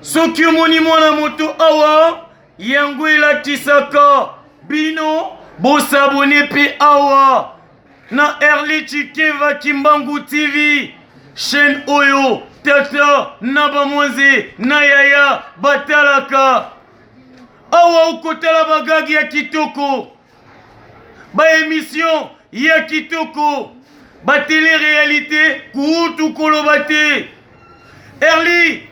soki omoni mwana moto awa yango elatisaka bino bosabone pe awa na Early Chikeva Kimbangu TV chaîne oyo tata na bamwaze na yaya batalaka awa okotala bagagi ya kitoko ba émission ya kitoko ba télé-réalité kuutu koloba te Early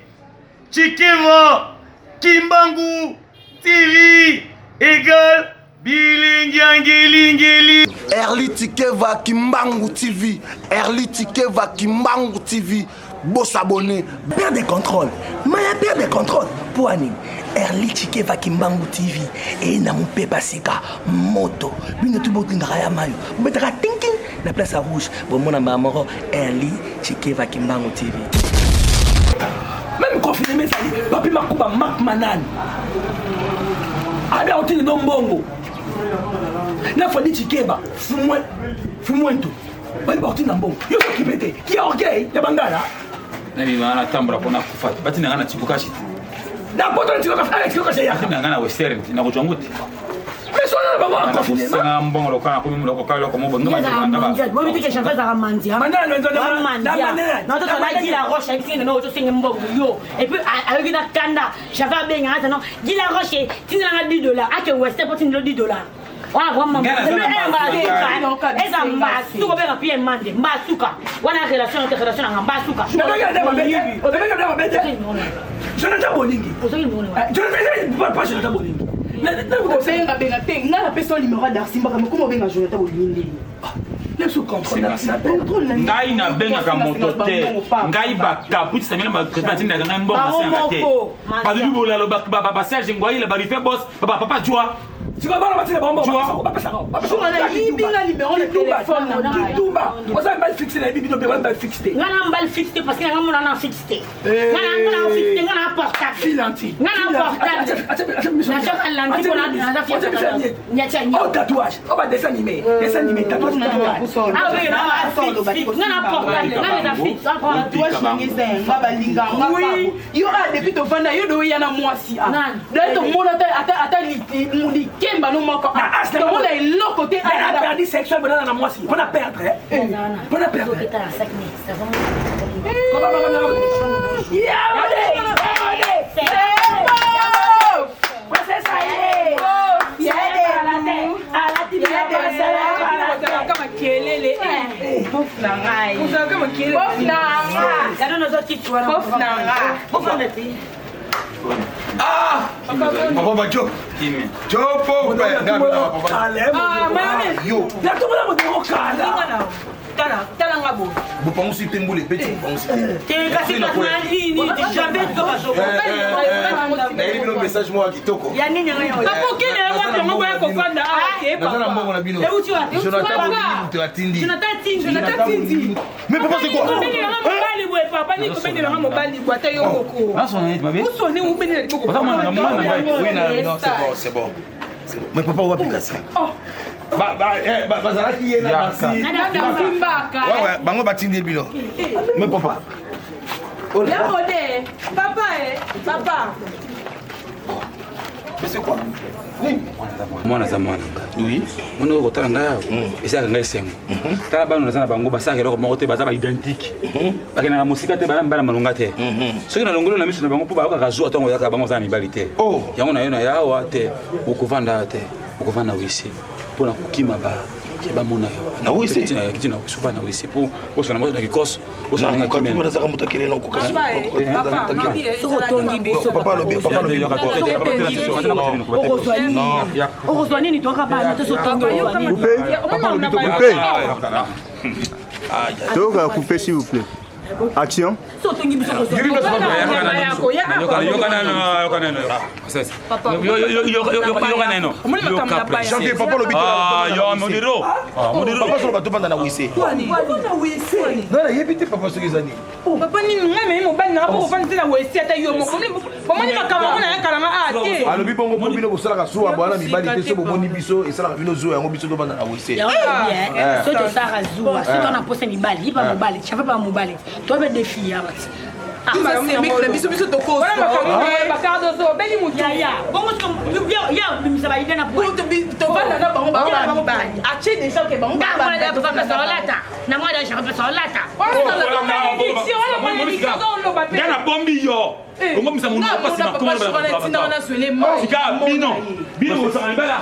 Chikeva Kimbangu TV égale bilingeli. Early Chikeva Kimbangu TV. Early Chikeva Kimbangu TV. Beau s'abonner. Père de contrôle. Maya père de contrôle. Pour anime. Early Chikeva Kimbangu TV. Et na mon pepa sika. Moto. Bino tu boki ngaraya mayo. Betara thinking. La place à rouge. Bon mon amamoro. Early Chikeva Kimbangu TV. Même confiné mes amis. Papi Makuba Mark Manan. Abi auti no mbongo. Na fodi Chikeva. Fumwento. Bali auti na mbongo. Yo kipete. Ki orgueil ya bangala. Nani maana tambura kona kufata. Bati ngana chikuka shiti. Na poto chikuka fala chikuka shaya. Ngana western na kuchonguti. Mais on a pas confiné. Sanga mbongo lokana kumi muloko kalo ko mobo ngama ngaba. Moi tu que chanter ça ramandia. Manana non toi on a dit la roche avec c'est non to singa mbongo yo. Et puis avec une kanda, j'avais bien ngata non. Dit la roche, tu n'as pas $10. Ah que west pour $10. Wana kwa mama. Eza mbasuka beka pia mande. Mbasuka. Wana relation na mbasuka. Jonathan Bolingi. Jonathan pas Jonathan Bolingi. Nga personne numéro d'Arsimba comme comment on Jonathan Bolingi. Le sous contrôle. Ngai na benga ka moto te. Ngai ba kaputi samina ba krepatin na ngana mbongo senga te. Ba du bola lo ba Serge Ngwai la ba rife boss ba papa joie. Tu vas voir la batterie bombe. Tu vas aller binga numéro de téléphone Touba. On s'est mal fixé la bibi de mal fixé. Ngana mbal fixé parce que ngana na fixé. Ngana fixé ngana portable. Filanti. Ngana portable. Na choka lanti kona na fixe. Nyacha nyo. Oh tatouage. Oh ba dessin animé. Dessin animé tatouage. Ah oui, ngana portable. Ngana na fixe. tatouage ngisa ngaba linga ngaba. Oui. Yo a depuis to vanda yo do yana mwasi a. Dans ton monde ata li Kemba no moko. Tout le monde est l'autre côté. On a perdu sexuel maintenant dans moi aussi. On a perdre. On a perdre. Ah! Papa Bajo. Jopo, yo. La tombe là mon kala. Tala ngabo. Vous pensez que vous les petits pensez. T'es cassé la ni jamais to baso. Na ile message moi kitoko. Ya nini ngayo? Hapo kile wapi mambo yako kwanda Na sana mbongo na bino. Jonathan Tindi. Jonathan Tindi. Mais papa c'est quoi? Papa ni komeni na mobali kwa ta yoko. Aso na babe. Usoni ubeni na boko. Oui non c'est bon. Mais papa wapi kasi? Bazalaki yena merci. Ouais, bango batindi bino. Mais papa. La mode. Papa. Mais c'est quoi? Mwana za mwana. Oui. Mwana ko tala ngaya. Esa ngai sengo. Tala bano na sana bango basaka loko moko te baza ba identique. Bakena na musika te bana mbala malunga te. Soki na longolo na miso na bango po ba ka zo tongo yaka bango za mibali te. Oh, yango na yo na yawa te. Ukuvanda te. Ukuvanda wisi. Pona kukima ba. Keba mona yo. Na wisi. Kitina kusupa na wisi po. Oso na moto na kikoso. Oso na kwa ngakime. mimi nataka mutakile na kukasi. Papa lo bien. Okozwa nini toka bana to sotongo. Toka coupé s'il vous plaît. Action. Sotongi biso okozwa. Janvier papa lo bito. Yo modiro. Papa solo bato banda na wisi. Non na yebite papa so ezani. Papa ni ngame mo bana po fandi na wesi ata yo mo komoni makama na yakala ate. Alobi bongo po bino kosala ka suwa bwana mibali te so bomoni biso esala bino zo yango biso to banda na wisi. So to sara zuwa, so to na posa mibali, ipa mobali, chapa pa mobali. To be défi ya bati. biso tokoso bacardozo beli mutu ya bongo ya bimisa ba idena po tovanda na bango bamibali atie déjà ke bango na moi je peux ça lata ngana bombi yo ongo misa mundu pasi na sika bino osanga mbala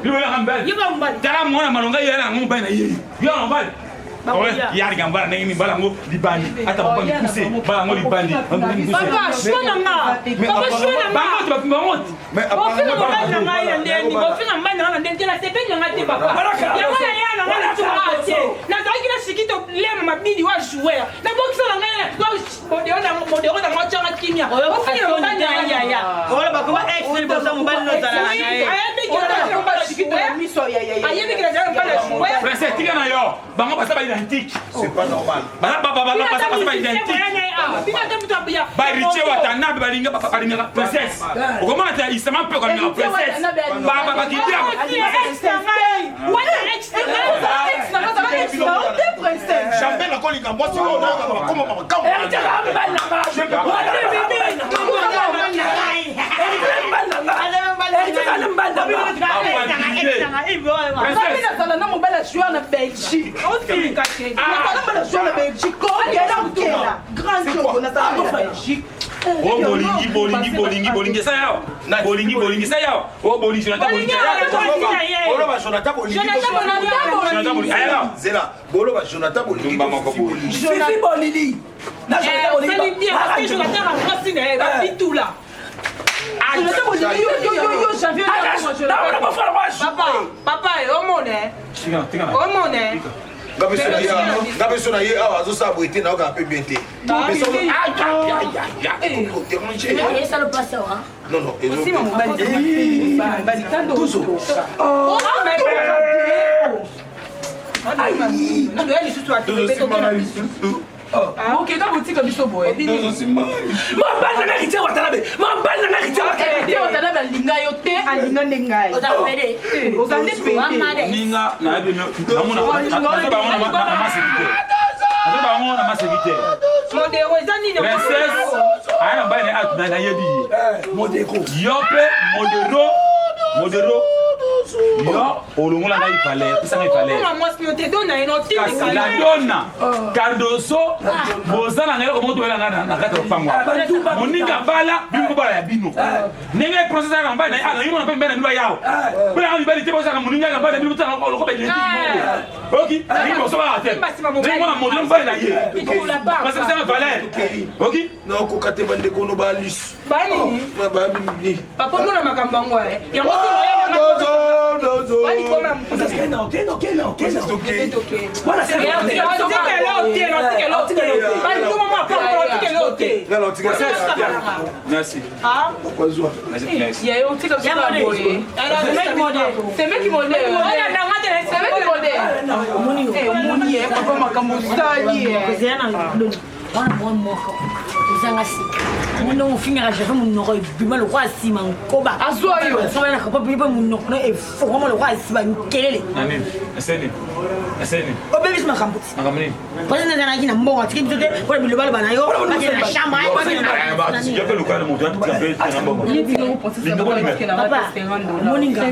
bino ya mbala tala mwana malonga yela ngomba na ye yo mbala yari gambara na ini mbala ngo libandi ata papa mpuse mbala ngo libandi papa shona nga papa shona nga bango to bapimba moti mais apparemment mbana nga ya ndeni bofina mbana nga ndeni la sepenya nga te papa ya mwana ya na nga tuate na toki na sikito lema mabidi wa jouer na boxa nga na modero na mocha nga kimia ofina mbana ya wala bakoma excel bosa mbana no tala nga Princesse, tika na yo. Bango pasa ba identique. C'est pas normal. Bala pasa ba identique. Ba riche watana ba linga ba linga princesse. Comment ta isama pe comme la princesse. Ba kidia. Jamais la colinga moi c'est on a comme na mobala joueur na Belgique bolingi sa yao bolingi sa yao o bolingi Jonathan bolingi bolo ba Jonathan bolingi zela bolo ba Jonathan bolingi Papa, Gabe sona ye awa zo sa boité na ka pe bien té. Mais ça ça le passe hein. Non non, et aussi mon mobile toujours. Oh mais ok, dans boutique biso boy. Mabana na rite watanabe. Mabana na rite watanabe. Watanabe linga yote alinga nengai. Ozapede. Ozande pede. Ninga na bino. Namona na masevite. Aba ngona masevite. Modero ezani ne. Princesse. Ana bane at na yebi. Modeko. Yope modero. Yo, olongola na ifale, pisa na ifale. La donna, Cardoso, bozana ngelo ko moto wela na kata pangwa. Moninga bala, bimbo bala ya bino. Nenge process ya ngamba na ana yimo na pembe na ndwa yao. Bala ngi bali tebo saka moninga ngamba na bimbo tana ko be lenti. OK, bimbo so ba ate. Nenge na modelo mbali na ye. Parce que ça va valer. OK? Non ko kate bande ko no ba lis. Bani. Ba bini. Papa mona makamba ngwa. Ya Merci. Zanga sika. Muno finira je mon noro bima le roi sima koba. Azoyo. So na ko bima mon noro e fo mo le roi sima kelele. Nani? Aseni. O bebis ma kambuti. Makamni. Parce que na kina mbongo tiki tote ko le balo bana yo. Na chambre ay ba si yape lokal mo tu ape na mbongo. Papa. Moninga.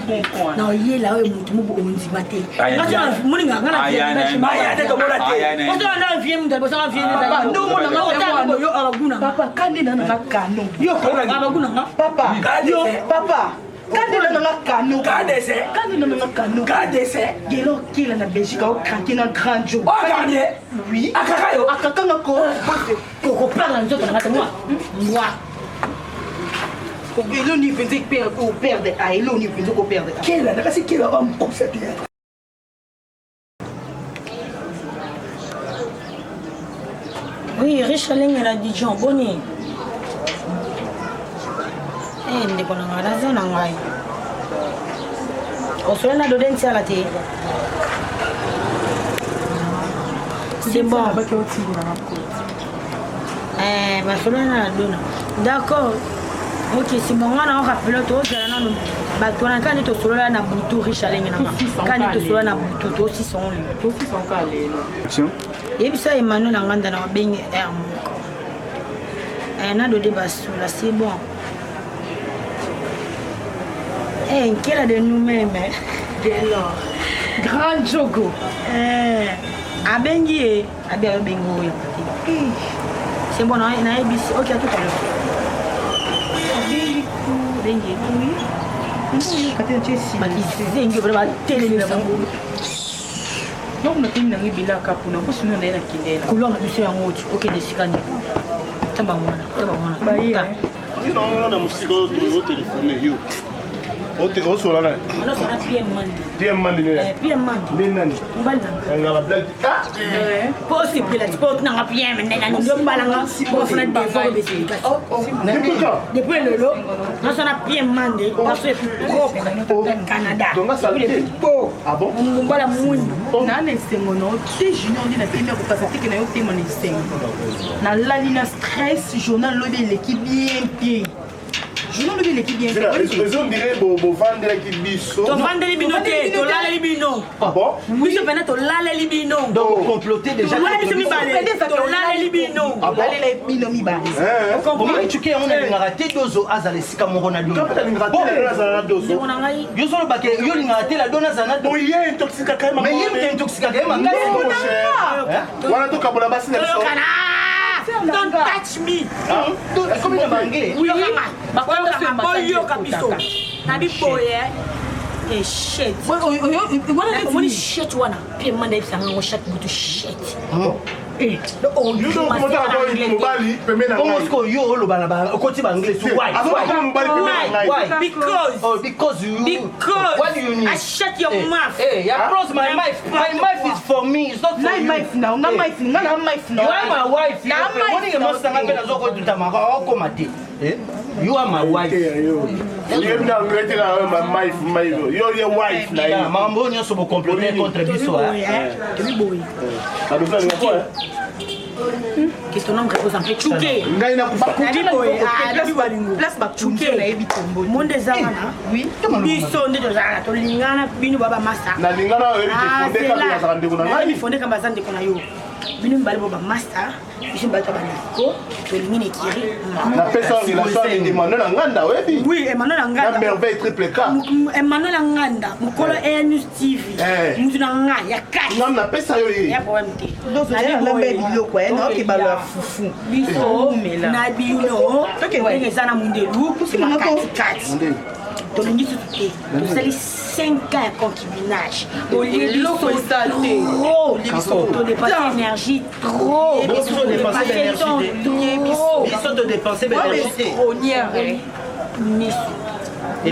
Na yela o mutu mo onzi mate. Moninga ngana. Aya te to mona te. O to na vie mu de so na vie ni. No mo na yo abaguna. Papa, kandi na na kano. Yo abaguna nga. Papa. Yo papa. Kandi na na kano. Kandi na na kano. Gelo kila na Belgique au craquer na grand jour. Oh gardien. Oui. Akakayo. Akakanga ko. Ko parla nzoto na moi. Moi. Elo ni penzi perde. Ah, elo ni penzi ko perde. Kela na kasi kela ba mkosete. Oui, riche ligne la Dijon, boni. Ndeko na ngaraza na ngai. Osona do denti ala te. C'est bon. Barcelona na dona. D'accord. Ok, c'est bon, on a rappelé tout ça là non. Ba to na kan to solo na butu riche ligne na ma. Kan to solo na butu to 600. To 600 ka lelo. Action. Yebisa Emmanuel nganda na bengi On a donné bassou là, c'est bon. Quelle a de nous-mêmes, dès lors. Grand Jogo. Abengi, Bengo. C'est bon, on a ABC. Ok, à tout à l'heure. Bengi, oui. Donc, nous avons un billet à Capuna. Nous avons un billet à Kidela. Nous avons un billet à Motu. Ok, des sicaniers. Tabawana. Non, non, c'est au téléphone. Au soir là. Non, c'est PM Mandi. PM Mandi. PM Mandi. On a la blague. Possible, la sport n'a pas PM. On doit balancer pour faire des efforts de spécification. Depuis le lot, nous avons un PM Mandi. Parce que c'est propre au Canada. Donc, ça veut dire. Ah bon? On va la mouille. On a un junior de la première capacité que nous avons dans la ligne stress, journal lobby l'équipe bien. Journal lobby l'équipe bien. Les hommes diraient vendre l'équipe biso. Tu vends les binotés, tu l'as les binos. Ah bon? Oui, je venais, tu l'as les binos. Donc, comploter déjà. Tu l'as les binos. Ah bon? Les binos mi bas. Comment tu sais on a raté dozo azale sika Ronaldo. Quand tu as raté la Zanado. Yo solo baké yo linga raté la dona Zanado. Oui, il y a intoxica quand même. Mais il est intoxica quand même. Voilà tout kabula basi na biso. Don't touch me. Comme une bangue. Oui, eh shit. What shit wanna? Payment is a shit to shit. Eh, oh, You don't come out of Mobali, Pemena. Comment yo lo bana okoti bangle so why? Because what do you need? I shut your mouth. Hey, I close my mouth. My mouth is for me. It's not for you. You are my wife. You are my wife. You're your wife. Mambo nyonso bo comploter contre biso. Qu'est-ce que ton nom repose en fait Chouké. Place ba Chouké na yebi tombo. Monde zamana. Oui. Biso nde tozala to lingana bino baba masa. Na lingana fondé ka za ndeko na ngai. Fondé ka bazande kona yo. Bino mbali baba master. Biso mbali baba niko. To lingine kiri. Na pesa relation avec Emmanuel Nganda webi. Oui, Emmanuel Nganda. Na merveille triple K. Emmanuel Nganda. Mukolo News TV. Mutu na nga ya kati. Ngam na pesa yo ye. Ya problème te. Donc on a ben biloko na ke balo fufu. Biso na bino. Ndenge sana mundelu. Kati. Tolingi tuté. Tosali 5 ans de concubinage. L'eau salté. Trop. Dépenser l'énergie. Trop. Dépenser l'énergie. Biso de dépenser l'énergie. Cronière. On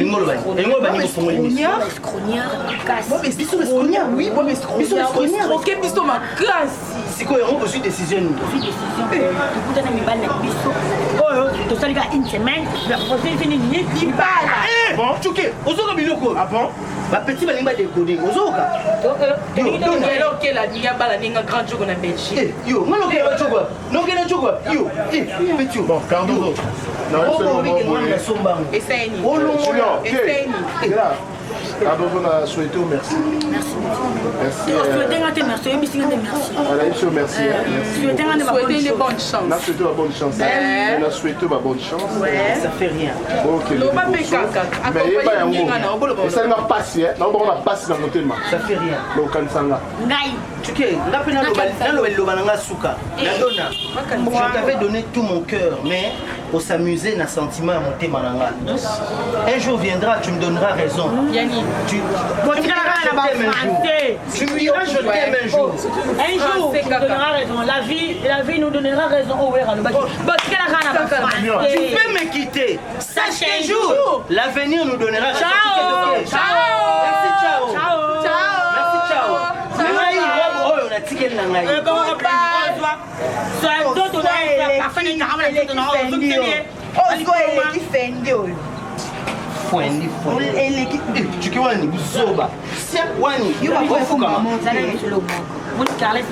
souhaité merci. Merci. Souhaiter une bonne chance. On a souhaité une bonne chance. On a souhaité une bonne chance. Ça fait rien. Ok. Mais ça n'a pas passé. On a passé dans mon thème. Ça fait rien. Donc quand ça là. Tu sais, je t'avais donné tout mon cœur, mais pour s'amuser, n'a sentiment à monter malanga. Un jour viendra, tu me donneras raison. Tu me diras je t'aime un jour. Un jour, tu me donneras raison. La vie nous donnera raison. Tu peux me quitter. Sache qu'un jour, l'avenir nous donnera raison. Ciao. Merci, ciao. Merci, ciao. Mon Carles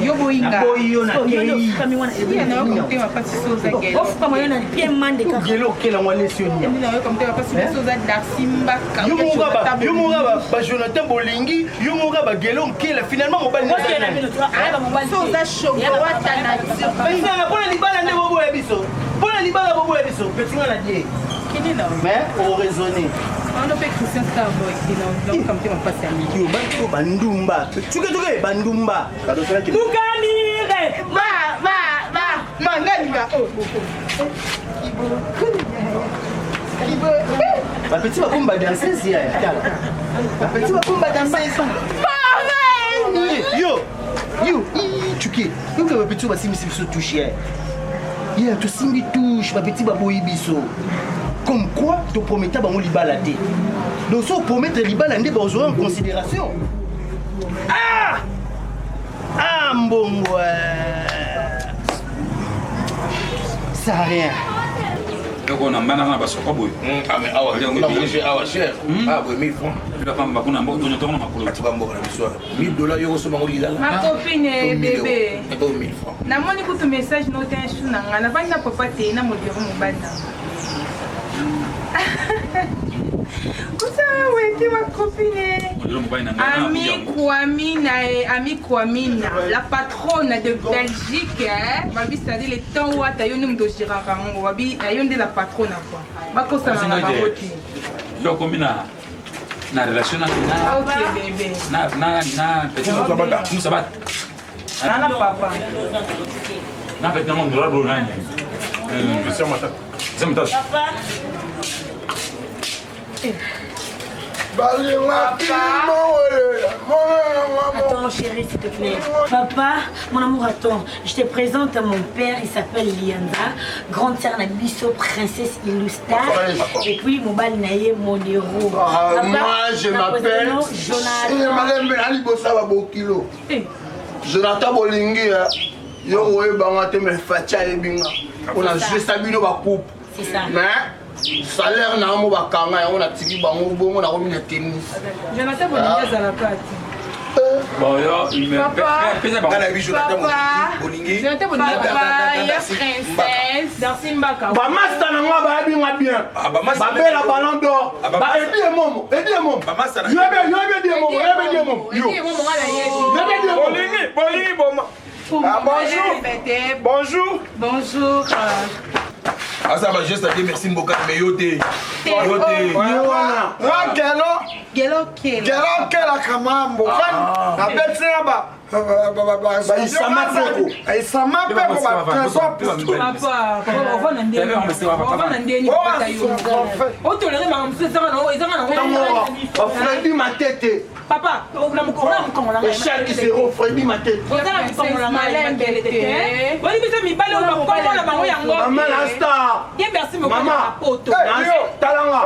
Yo boinga. Boyo na kei. Iya na yo comme pas si soza gelo. Off comme yo na bien mandé ka. Gelo kela ngwane sionia. Ni na yo comme pas si soza Darsimba ka. Yo monga ba Jonathan Bolingi, yo monga ba Gelo kela finalement mobile na. Soza chocolate nature. Penza pona libala nde bobo ya biso. Pona libala bobo ya biso. Petinga na die. Kini na. Mais au raisonner. On a fait Christian Starboy qui non comme tu m'as passé à midi. Yo bantu bandumba. Tuke bandumba. Muganire. Mangani ga. Ba petit ba kumba danser si ya. Ba petit ba kumba danser. Yo, tuke. Yo ka ba petit ba simisi biso touche. Yeah, tu simbi touche ba petit ba boyi biso. Comme quoi, tu promettais à libala té. Donc, si tu promettais libala, tu vas en considération. Ah, bon, ça n'a rien. On a un peu de boy. Ah, mais on a mangé à cher. Ah, oui, 1000 francs. Tu vas pas me battre, Tu vas mourir la soirée. 1000 $, yo, c'est mon lila. Ma copine bébé. 1000 francs. Na moni kutu message no ten chou na nga na bana papa te na modiro mo bana. Kusa wete ma copine. Ami Kwamina, la patronne de Belgique, hein. Babi c'est-à-dire les temps où tu as eu une de Girarango, babi ayon de la patronne quoi. Ba ko ça na baroti. Donc combina na relation na OK bébé. Na petit sabat. Na papa. Na petit mon droit bro na. C'est ma tante. C'est ma tante. Attends chérie s'il te plaît. Papa, mon amour attends. Je te présente mon père, il s'appelle Lianda. Grande sœur na biso, princesse Illustar. Et puis mon bal naye Modero. Moi je m'appelle Jonathan Bolingi. Yo oye banga te me facha ebinga. On a juste sabino ba coupe. C'est ça. Mais salaire na mo ba kanga on a tiki bango bongo na komina tennis. Jonathan Bolingi za la pâte. Bon yo, il me pèse pas. Bolingi. Jonathan Bolingi ya princesse Darsimba ka. Ba master na ngwa ba ebinga bien. Ba bela ballon d'or. Ba edi momo. Ba master na. Yo be di momo. Yo. Bolingi boma. Bonjour. Bonjour. Ah ça va juste à dire merci beaucoup mais yo te. Gelo Kela kamambo. Na betina ba isama peko ba trésor pour papa on va ndeni papa yo o tolere ma mseza na ezanga na Freddy Matete. papa na mkongo na Chaque zéro Freddy Matete. ozanga mkongo na malembele te wali bisa mibale o bakongo na bango yango Maman la star. ye merci mo na poto Talanga.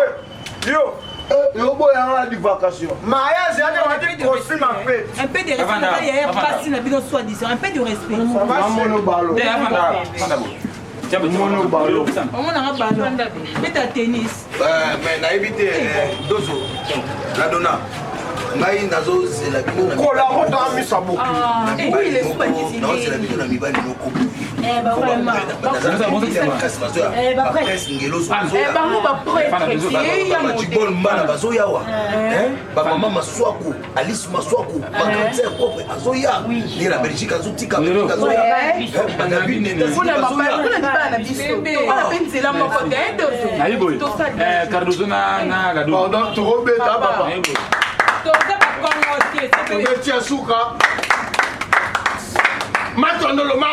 Yo boya na di vacation. Mariage ya de costume en fait. un peu de respect derrière passe na bino soit disant un peu de respect Maman balo. on a ballon beta tennis mais na éviter dozo. La donna. Ngai nazo c'est la bino na. Kola rota misa beaucoup. oui il est super ici Non, c'est la bino na mibali moko. Bah vraiment. bango baprêtre ya Chibol mbana bazoya wa. Ba mama maswaku, Alice maswaku, ba cancer propre azoya. Ni la Belgique azotika azoya. Ba David ne kuna baba na biso ona penzela moko te dozo Ayiboy. Cardozo na la do. Pardon, trop bête papa. toza bakongo te On tient souka. Matondoloma.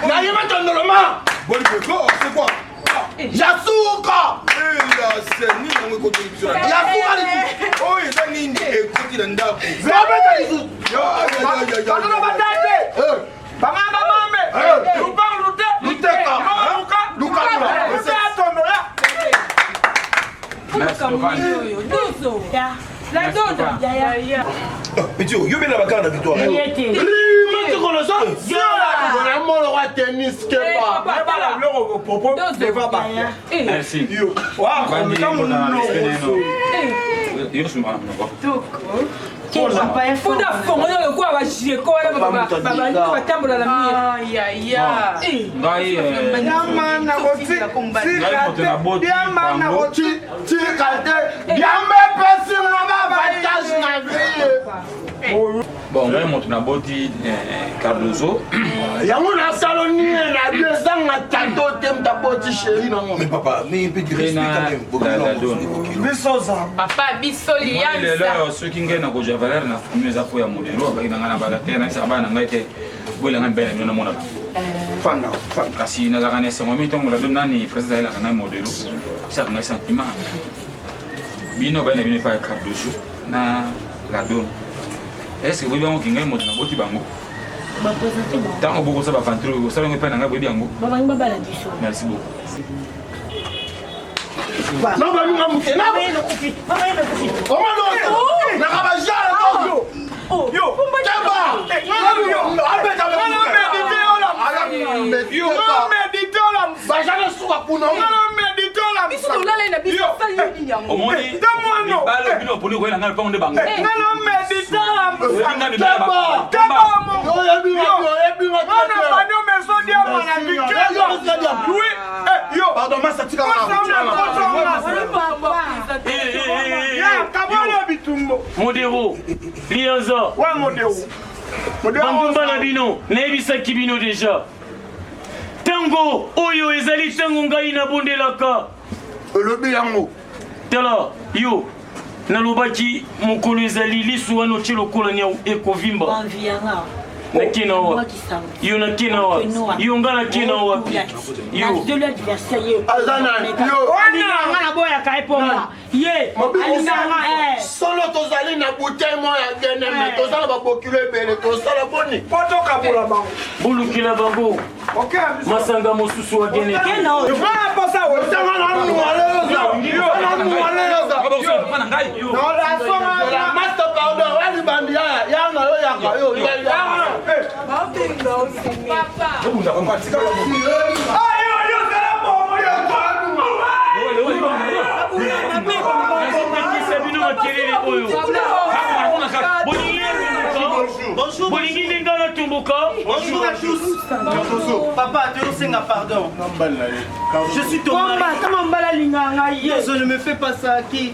Naye matondoloma. Bon go, c'est quoi? Yasuka. Là, c'est ni on ko télévision. Yasuka ni. Oh, il a ni écoute dans ndako. Zabeta izu. Yo, Pardon batate. Bama mame. Tu parles de Luteka. Luka. C'est atondola. dozo la dodo Petit, yo bien la bakara na victoire. Tu connais ça? On a mon roi tennis keba. Merci. Yo. Wow, Fuda fongo yo kwa ba shiko wala baba batambola la mie. Ya. Ngai Yama na boti. Yama na boti. Tikate. Yama pesi na batage na vie. Bon, ngai moto na boti Cardozo. Yango na saloni na bien sanga tato tem ta boti chérie nango. Mais papa, mais un peu de respect quand même. Bisoza. Papa bisoli ya. Lelo soki ngai na koja valeur na famille za fo ya modelo ba ina ngana baga te na sa bana ngai te bola ngai bena na mona. Fanga. Kasi na zakane se mo mitongo la donna ni president la kana modelo. Sa ngai sentiment. Bino bana bino pa Cardozo na la donne. Est-ce que vous voyez qu'il y a un mot dans votre bango? Tant que vous savez pas, vous savez pas dans votre bango. Merci beaucoup. Non, bah, nous avons fait. Non, Modero, Liaza. Ouais, Modero. Bangumba na bino, naebisa kibino déjà. Tango, oyo ezali tango ngai na bondelaka. Le biango. Tala, yo. Nalobaki mokolo ezali lisu wana otie lokola nya ekovimba. Nakina wa. Yo nakina wa. Yo nga nakina wapi? Yo. Azana. Yo. Wana ngana boya kai poma. Ye. Alizana. Solo tozali na bouteille moya gene mais tozala ba bokilo ebele tozala boni. Poto kabula bango. Bulukila bango. OK. Masanga mosusu wa gene. Kena o. Yo va passer au temps na nous aller. Yo na nous aller. Pana ngai. Non la soma la master pardon wali bandia ya na yo ya yo ya. Bonjour à tous. Papa, tu nous pardon. Je suis ton mari. Je ne me fais pas ça. Qui?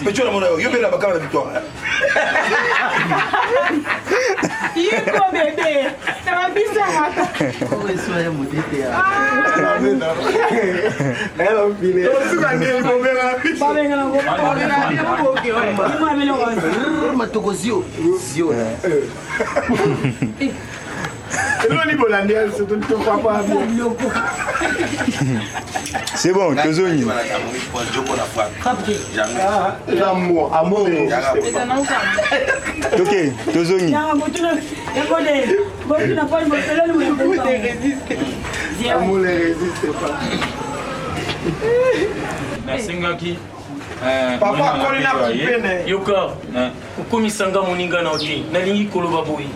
Mais tu as mon avis, la bagarre la victoire. Yiko bébé, ça va bizarre. C'est bon, Tozoni. Ok, Tozoni. Merci. Papa kolina kupene. Yoka, ukomisanga moninga na oti. Nalingi koloba boyi.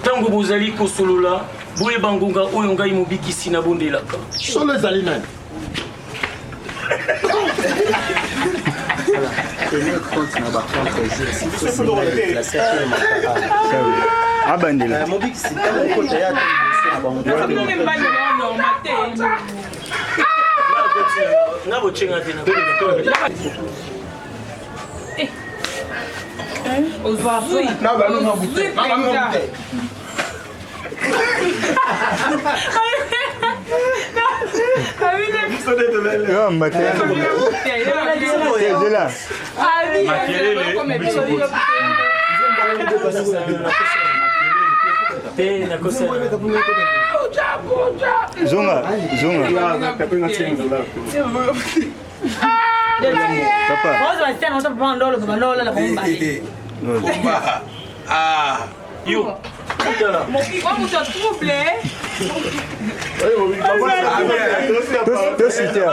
Tango bozali kosolola, boye bangunga oyo ngai mobikisi na bondelaka. Solo ezali nani? Abandela. Nabo chenga tena. Zonga. Papa. Yo. Deux citer.